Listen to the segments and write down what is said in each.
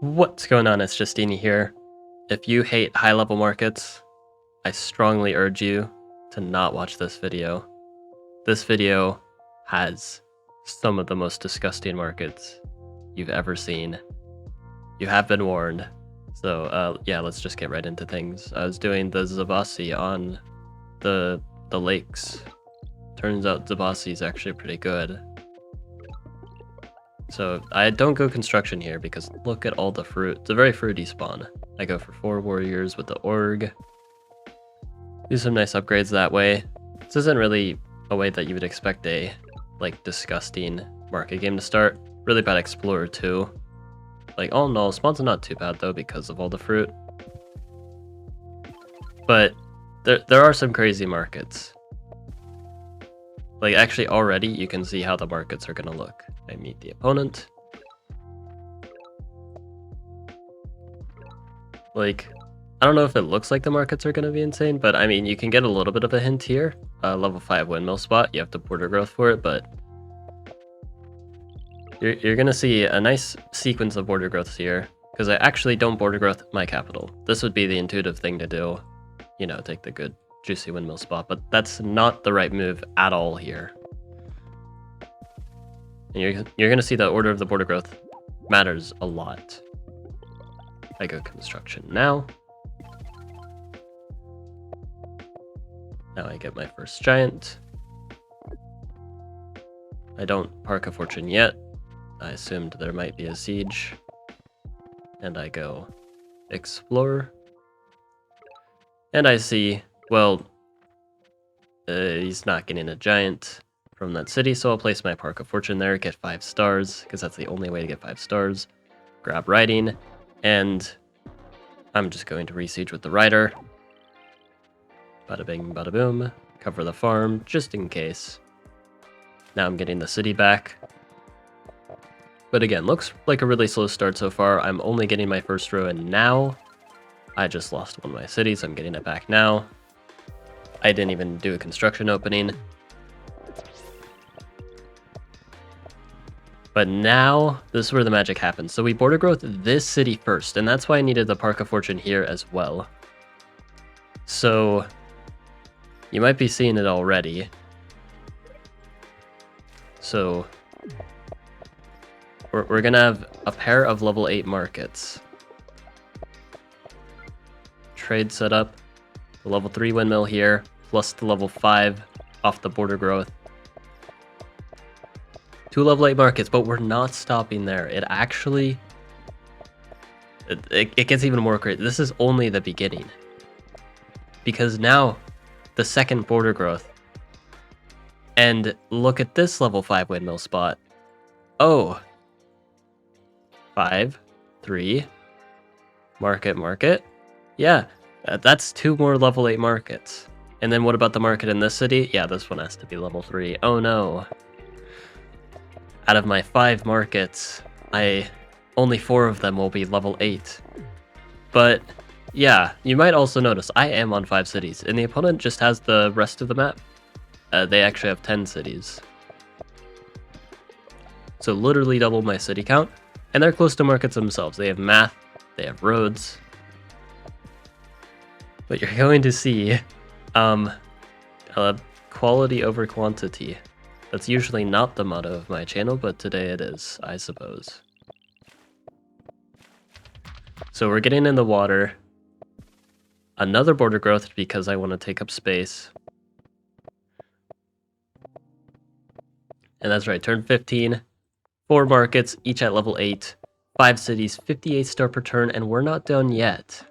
What's going on? It's Justeeni here. If you hate high-level markets, I strongly urge you to not watch this video. This video has some of the most disgusting markets you've ever seen. You have been warned. So yeah, let's just get right into things. I was doing the Zabasi on the lakes. Turns out Zabasi is actually pretty good. So I don't go construction here because look at all the fruit. It's a very fruity spawn. I go for 4 warriors with the org. Do some nice upgrades that way. This isn't really a way that you would expect a disgusting market game to start. Really bad explorer too. All in all, spawns are not too bad though because of all the fruit. But there are some crazy markets. Actually already you can see how the markets are gonna look. I meet the opponent. I don't know if it looks like the markets are gonna be insane, but I mean, you can get a little bit of a hint here. Level 5 windmill spot, you have to border growth for it, but you're gonna see a nice sequence of border growths here, because I actually don't border growth my capital. This would be the intuitive thing to do, you know, take the good juicy windmill spot, but that's not the right move at all here. And you're gonna see the order of the border growth matters a lot. I go construction now. Now I get my first giant. I don't park a fortune yet. I assumed there might be a siege. And I go explore. And I see, well, he's not getting a giant from that city, so I'll place my Park of Fortune there, get 5 stars, because that's the only way to get 5 stars. Grab Riding, and I'm just going to re-siege with the Rider. Bada bing, bada boom. Cover the farm, just in case. Now I'm getting the city back. But again, looks like a really slow start so far. I'm only getting my first row in now. I just lost one of my cities, I'm getting it back now. I didn't even do a construction opening. But now, this is where the magic happens. So we border growth this city first, and that's why I needed the Park of Fortune here as well. So, you might be seeing it already. So, we're gonna have a pair of level 8 markets. Trade setup, the level 3 windmill here, plus the level 5 off the border growth. 2 level 8 markets, but we're not stopping there. It actually, it gets even more crazy. This is only the beginning. Because now, the second border growth. And look at this level 5 windmill spot. Oh. 5, 3, market. Yeah, that's 2 more level 8 markets. And then what about the market in this city? Yeah, this one has to be level 3. Oh no. Out of my 5 markets, only 4 of them will be level 8. But yeah, you might also notice I am on 5 cities, and the opponent just has the rest of the map. They actually have 10 cities. So literally double my city count, and they're close to markets themselves. They have math, they have roads. But you're going to see quality over quantity. That's usually not the motto of my channel, but today it is, I suppose. So we're getting in the water. Another border growth because I want to take up space. And that's right, turn 15. 4 markets, each at level 8. 5 cities, 58 star per turn, and we're not done yet.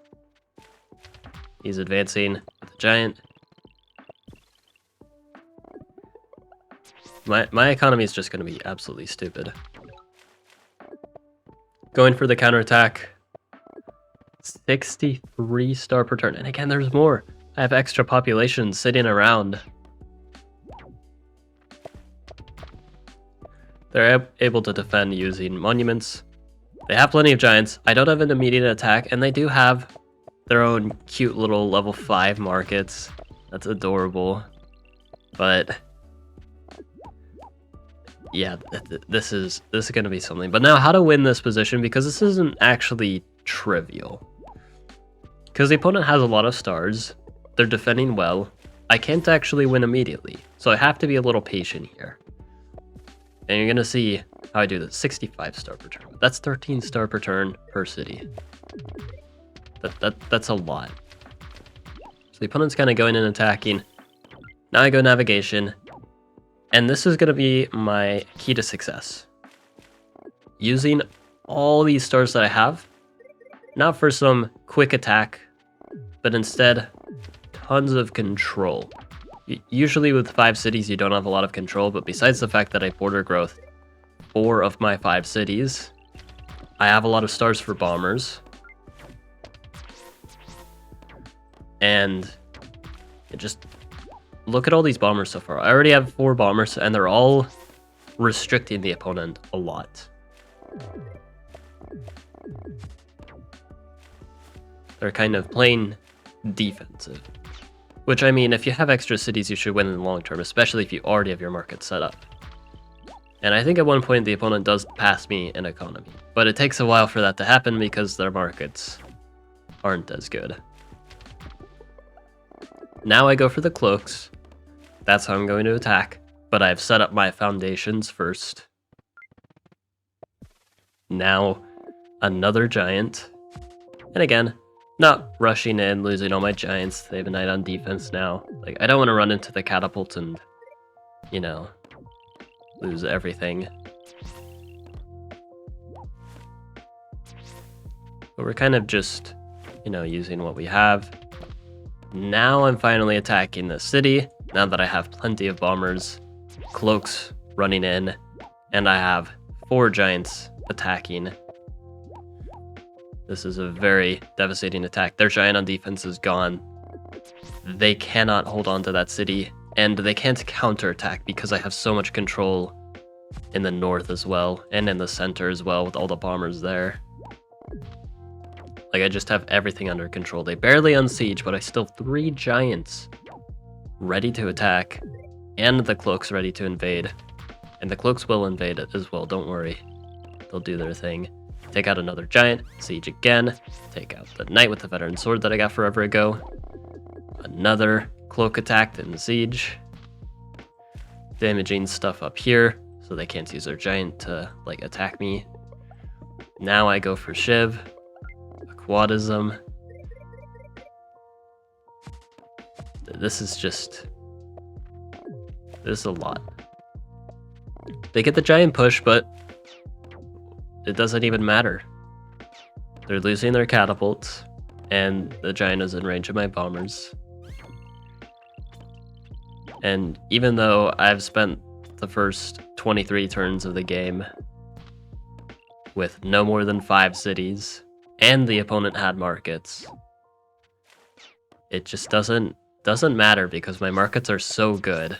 He's advancing with the giant. My economy is just going to be absolutely stupid. Going for the counterattack. 63 star per turn. And again, there's more. I have extra population sitting around. They're able to defend using monuments. They have plenty of giants. I don't have an immediate attack, and they do have their own cute little level 5 markets. That's adorable. But Yeah, this is going to be something. But now how to win this position, because this isn't actually trivial. Because the opponent has a lot of stars. They're defending well. I can't actually win immediately. So I have to be a little patient here. And you're going to see how I do this. 65 star per turn. That's 13 star per turn per city. That's a lot. So the opponent's kind of going and attacking. Now I go navigation. And this is going to be my key to success. Using all these stars that I have, not for some quick attack, but instead tons of control. Usually with 5 cities you don't have a lot of control, but besides the fact that I border growth 4 of my 5 cities, I have a lot of stars for bombers. And it just... look at all these bombers so far. I already have 4 bombers, and they're all restricting the opponent a lot. They're kind of playing defensive. Which, I mean, if you have extra cities, you should win in the long term, especially if you already have your market set up. And I think at one point the opponent does pass me in economy. But it takes a while for that to happen because their markets aren't as good. Now I go for the cloaks. That's how I'm going to attack. But I've set up my foundations first. Now, another giant. And again, not rushing in, losing all my giants. They have a knight on defense now. Like, I don't want to run into the catapult and, you know, lose everything. But we're kind of just, you know, using what we have. Now I'm finally attacking the city, now that I have plenty of bombers, cloaks running in, and I have 4 giants attacking. This is a very devastating attack. Their giant on defense is gone. They cannot hold on to that city, and they can't counterattack because I have so much control in the north as well, and in the center as well with all the bombers there. Like, I just have everything under control. They barely unsiege, but I still have 3 giants ready to attack, and the cloaks ready to invade. And the cloaks will invade it as well, don't worry. They'll do their thing. Take out another giant, siege again, take out the knight with the veteran sword that I got forever ago. Another cloak attacked and siege. Damaging stuff up here, so they can't use their giant to, like, attack me. Now I go for Shiv. Quadism. This is a lot. They get the giant push, but it doesn't even matter. They're losing their catapults, and the giant is in range of my bombers. And even though I've spent the first 23 turns of the game with no more than 5 cities, and the opponent had markets, it just doesn't matter because my markets are so good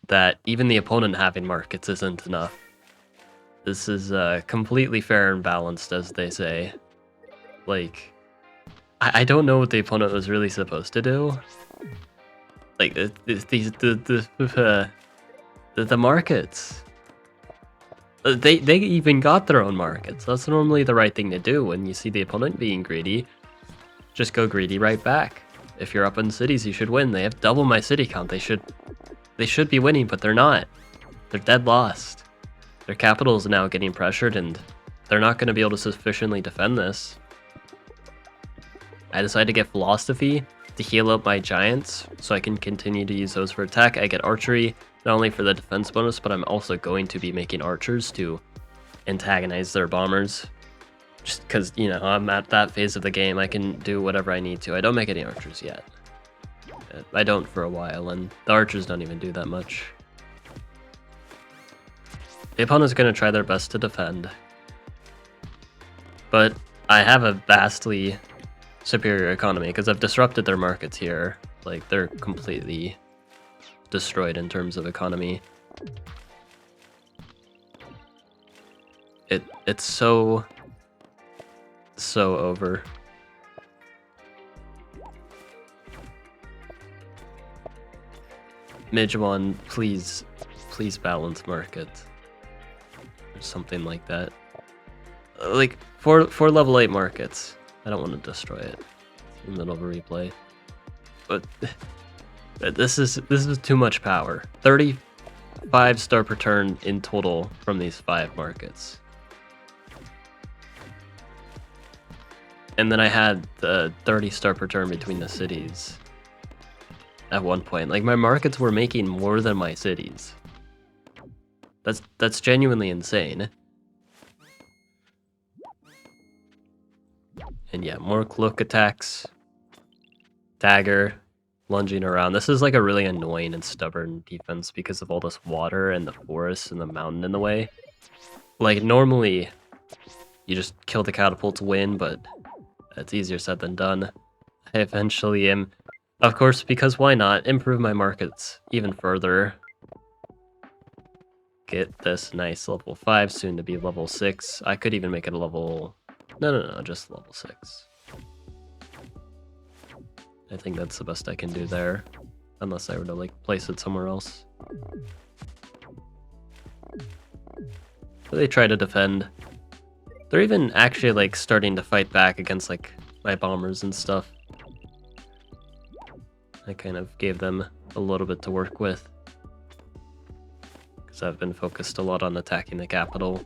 that even the opponent having markets isn't enough. This is completely fair and balanced, as they say. Like, I don't know what the opponent was really supposed to do. Like, the markets. They even got their own markets. That's normally the right thing to do when you see the opponent being greedy. Just go greedy right back. If you're up in cities, you should win. They have double my city count. They should be winning, but they're not. They're dead lost. Their capital is now getting pressured, and they're not going to be able to sufficiently defend this. I decided to get philosophy to heal up my giants, so I can continue to use those for attack. I get archery, not only for the defense bonus, but I'm also going to be making archers to antagonize their bombers. Just because, you know, I'm at that phase of the game, I can do whatever I need to. I don't make any archers yet. I don't for a while, and the archers don't even do that much. The opponent's going to try their best to defend. But I have a vastly superior economy because I've disrupted their markets here. Like, they're completely destroyed in terms of economy. It's so over. Midge one, please Please balance market. Or something like that. Like, for level 8 markets. I don't want to destroy it in the middle of a replay. But this is too much power. 35 star per turn in total from these 5 markets. And then I had the 30 star per turn between the cities at one point. Like, my markets were making more than my cities. That's genuinely insane. And yeah, more cloak attacks. Dagger. Lunging around. This is like a really annoying and stubborn defense because of all this water and the forest and the mountain in the way. Like, normally, you just kill the catapult to win, but it's easier said than done. I eventually am, of course, because why not, improve my markets even further. Get this nice level 5, soon to be level 6. I could even make it a level... No, just level 6. I think that's the best I can do there, unless I were to like place it somewhere else. But they try to defend. They're even actually like starting to fight back against like my bombers and stuff. I kind of gave them a little bit to work with, because I've been focused a lot on attacking the capital.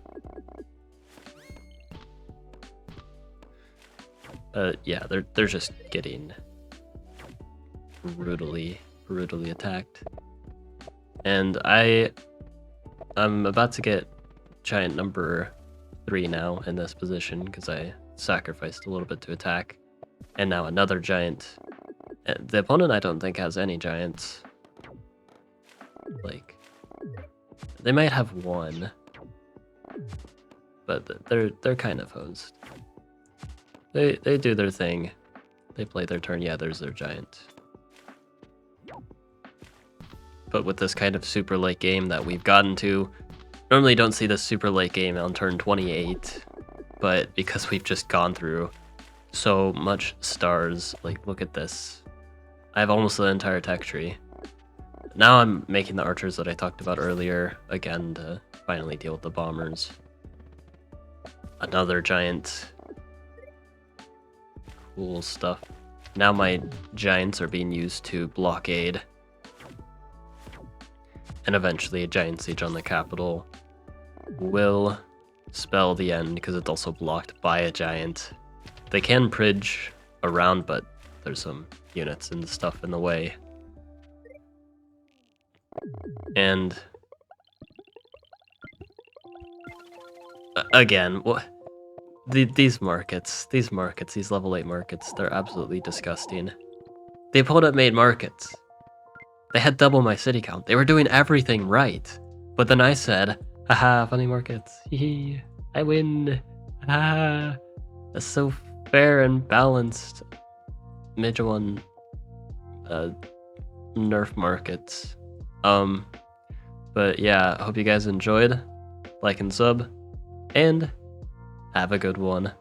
Yeah, they're just getting brutally attacked. And I'm about to get giant number 3 now in this position because I sacrificed a little bit to attack. And now another giant. The opponent I don't think has any giants. Like, they might have one, but they're kind of hosed. They do their thing. They play their turn. Yeah, there's their giant. But with this kind of super late game that we've gotten to, normally don't see this super late game on turn 28, but because we've just gone through so much stars, like look at this. I have almost the entire tech tree. Now I'm making the archers that I talked about earlier, again, to finally deal with the bombers. Another giant. Cool stuff. Now my giants are being used to blockade. And eventually a giant siege on the capital will spell the end because it's also blocked by a giant. They can bridge around, but there's some units and stuff in the way. And again, these markets, these level 8 markets, they're absolutely disgusting. The opponent made markets. They had double my city count. They were doing everything right. But then I said, haha, funny markets. Hee, I win. Ah, that's so fair and balanced. Major one, nerf markets. But yeah, I hope you guys enjoyed. Like and sub, and have a good one.